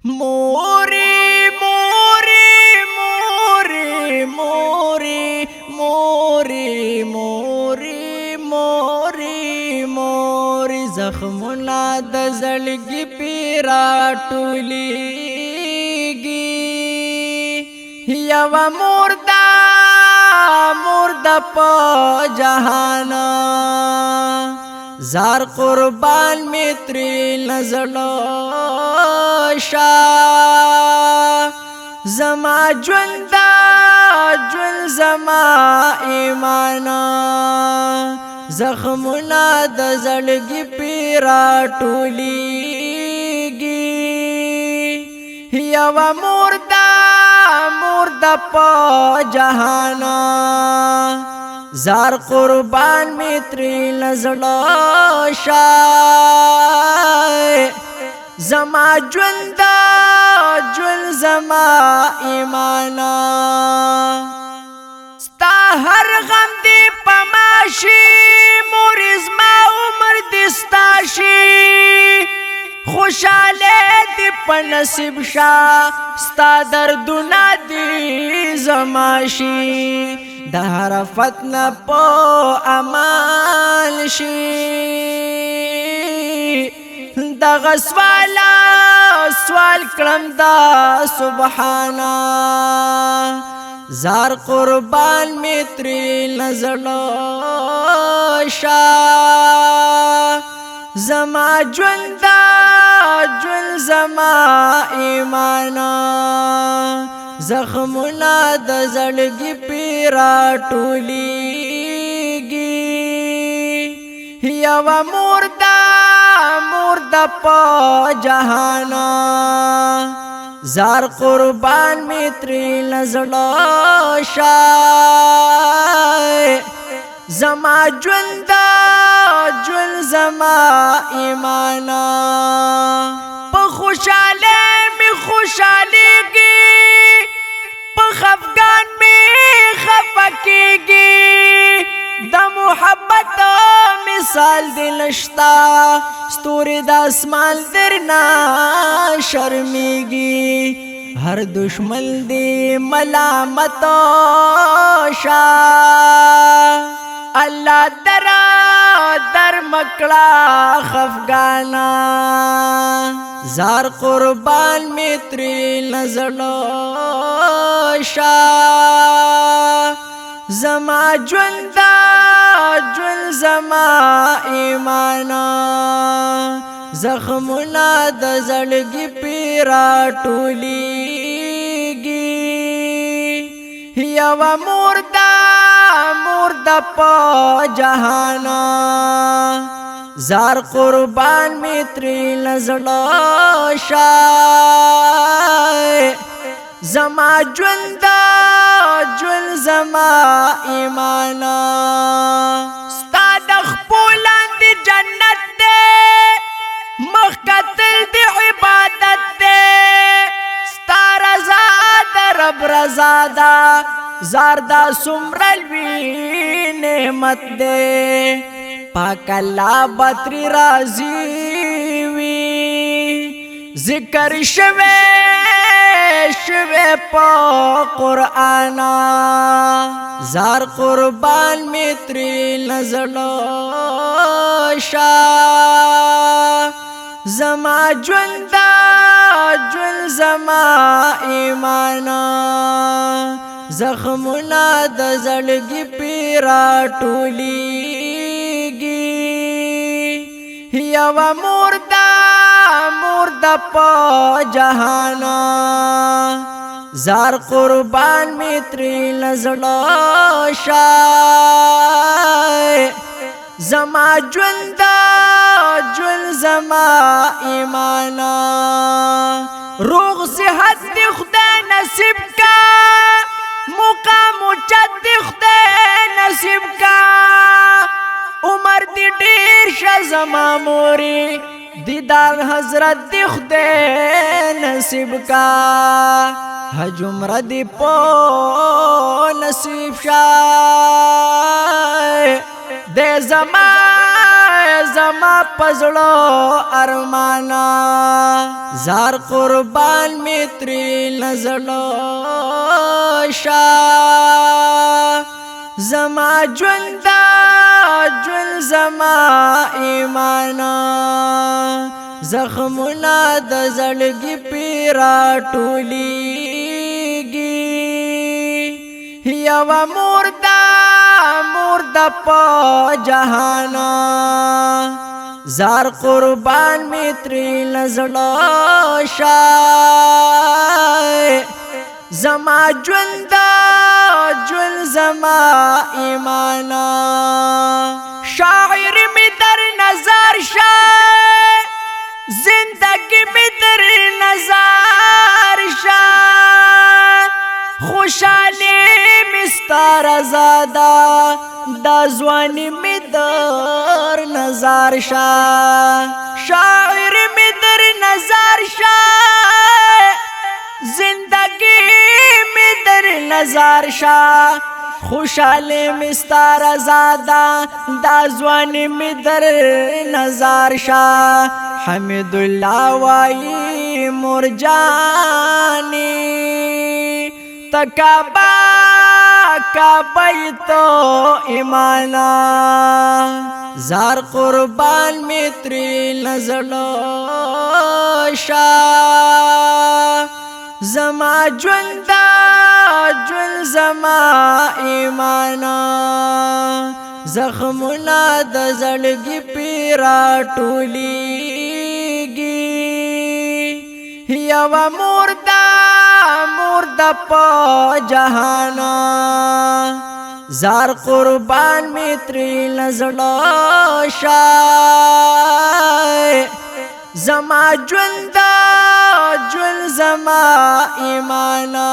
موری موری موری موری موری موری موری موری زخمنا د زړګي پیرا ټولېږي یو مردا په جهان زار قربان میتری نزلو شا زما ژوند زما ایمانا زخمنا د زړګي پیرا ټولېږي یو مردا په جهان زار قربان میتری نزلو شای زما ژوند زما ایمانا ستا هر غم دی پماشي مورز ما عمر دستاشي خوشاله دی په نصیب شا ستا دردونه دی زماشي د هر فتنه په امان شي دغه سوال کړم دا سبحانا زار قربان میتری نزلو شا زما ژوند زما ایمانا زخمنا د زړګي پیرا ټولېږي یو مردا په جهان زار قربان میتری نزلو شای زما ژوند زما ایمانا په خوشاله می خوشالېږي په خفګان می خفکېږي د محبت مثال دی نشتا ستوري د اسمان درنا شرمېږي هر دشمن دی ملامت شا الله در مکړه خفګانا زار قربان میتری نزلو شا زما ژوند زما ایمانا زخمنا د زړګي پیرا ټولېږي یو مردا په جهان زار قربان میتری نزلو شای زما ژوند زما ایمانا ستا د خپلند جنت دے مخکتل دی عبادت دے ستا رضا د رب رضا دا زاردا سمرلوی نعمت دے پاک اللہ بطری راضی وی ذکر شوے پا قرآن زار قربان میتری نزلو شا زما ژوند زما ایمانا زخمنا د زړګي پیرا ټولېږي یو مردا په جهان زار قربان میتری نزلو شای زما ژوند زما ایمانا روغ صحت دی خدای نصیب کا مقام اوچت دی خدای نصیب کا عمر دی ډیر شه زما موري دیدار حضرت دی خدای نصیب کا حج عمره دی په نصیب شای دے زما پزړو ارمانا زار قربان می تری نزړو شا زما ژوند زما ایمانا زخمونه د زړګي پیرا ټولېږي یو مردا په جهانا زار قربان می تری نزړو شا زما ژوند زما ایمانا شاعر می در نظر شا زندگی می در نظر شا خوشحالی مستار زادا دا ځواني می در نظر شا شاعر می در نظر شا زندگی می در نظر شا خوشحالی مستار زادا دا ځواني می در نظر شا حمد الله وای مرجانی تکابا کابیتو ایمانا زار قربان می تری نزړو شا زما ژوند زما ایمانا زخمونه د زړګي پیرا ټولېږي یو مردا په جهانا زار قربان می تری نزړو شا زما ژوند زما ایمانا